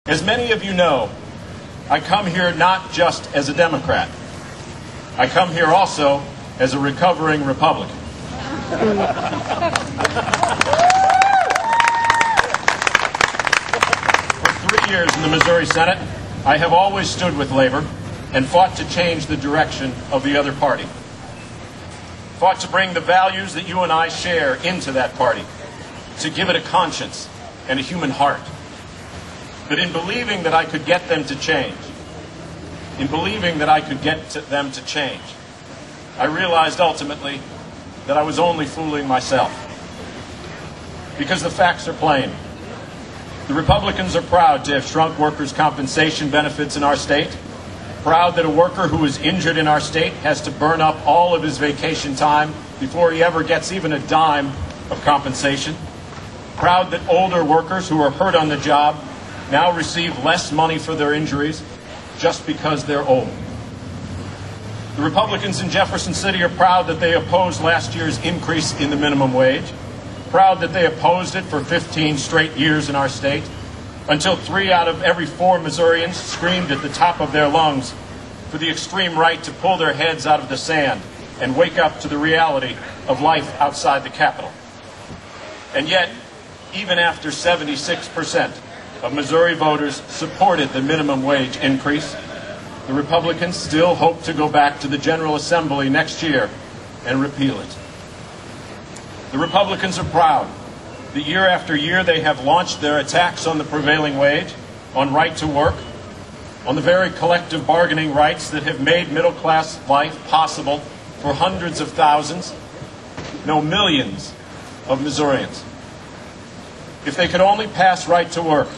As many of you know, I come here not just as a Democrat. I come here also as a recovering Republican. For 3 years in the Missouri Senate, I have always stood with Labor and fought to change the direction of the other party. Fought to bring the values that you and I share into that party, to give it a conscience and a human heart. But in believing that I could get them to change, I realized ultimately that I was only fooling myself. Because the facts are plain. The Republicans are proud to have shrunk workers' compensation benefits in our state, proud that a worker who is injured in our state has to burn up all of his vacation time before he ever gets even a dime of compensation, proud that older workers who are hurt on the job now receive less money for their injuries just because they're old. The Republicans in Jefferson City are proud that they opposed last year's increase in the minimum wage, proud that they opposed it for 15 straight years in our state, until 3 out of every 4 Missourians screamed at the top of their lungs for the extreme right to pull their heads out of the sand and wake up to the reality of life outside the Capitol. And yet, even after 76% of Missouri voters supported the minimum wage increase, the Republicans still hope to go back to the General Assembly next year and repeal it. The Republicans are proud that year after year they have launched their attacks on the prevailing wage, on right to work, on the very collective bargaining rights that have made middle-class life possible for hundreds of thousands, no, millions of Missourians. If they could only pass right to work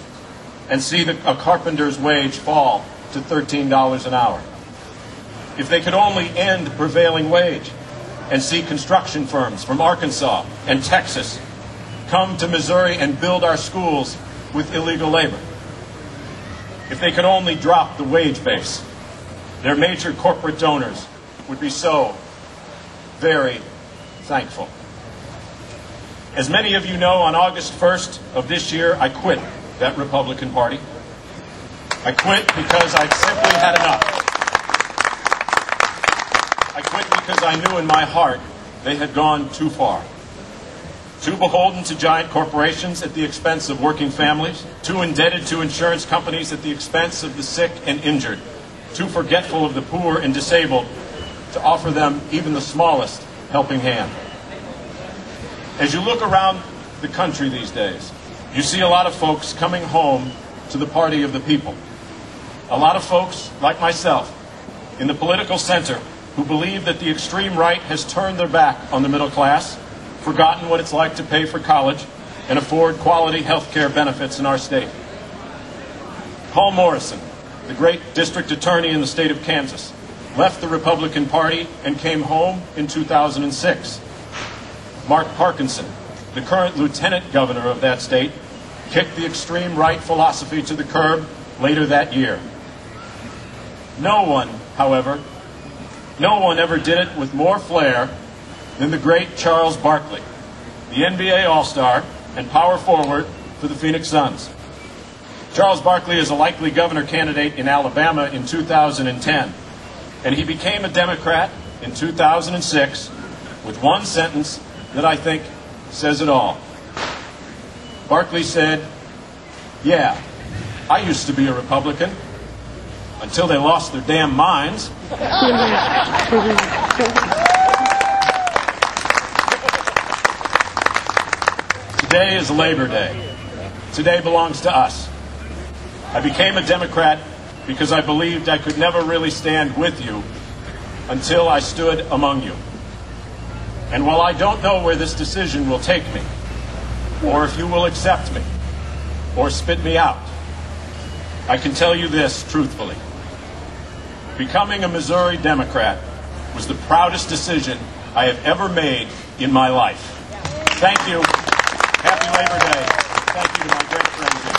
and see a carpenter's wage fall to $13 an hour. If they could only end the prevailing wage and see construction firms from Arkansas and Texas come to Missouri and build our schools with illegal labor. If they could only drop the wage base, their major corporate donors would be so very thankful. As many of you know, on August 1st of this year, I quit that Republican Party. I quit because I'd simply had enough. I quit because I knew in my heart they had gone too far. Too beholden to giant corporations at the expense of working families, too indebted to insurance companies at the expense of the sick and injured, too forgetful of the poor and disabled to offer them even the smallest helping hand. As you look around the country these days, you see a lot of folks coming home to the party of the people. A lot of folks, like myself, in the political center who believe that the extreme right has turned their back on the middle class, forgotten what it's like to pay for college and afford quality health care benefits in our state. Paul Morrison, the great district attorney in the state of Kansas, left the Republican Party and came home in 2006. Mark Parkinson, the current lieutenant governor of that state, kicked the extreme right philosophy to the curb later that year. No one, however, ever did it with more flair than the great Charles Barkley, the NBA All-Star and power forward for the Phoenix Suns. Charles Barkley is a likely governor candidate in Alabama in 2010, and he became a Democrat in 2006 with one sentence that I think says it all. Barkley said, "Yeah, I used to be a Republican until they lost their damn minds." Today is Labor Day. Today belongs to us. I became a Democrat because I believed I could never really stand with you until I stood among you. And while I don't know where this decision will take me, or if you will accept me, or spit me out, I can tell you this truthfully. Becoming a Missouri Democrat was the proudest decision I have ever made in my life. Thank you. Happy Labor Day. Thank you to my great friends here.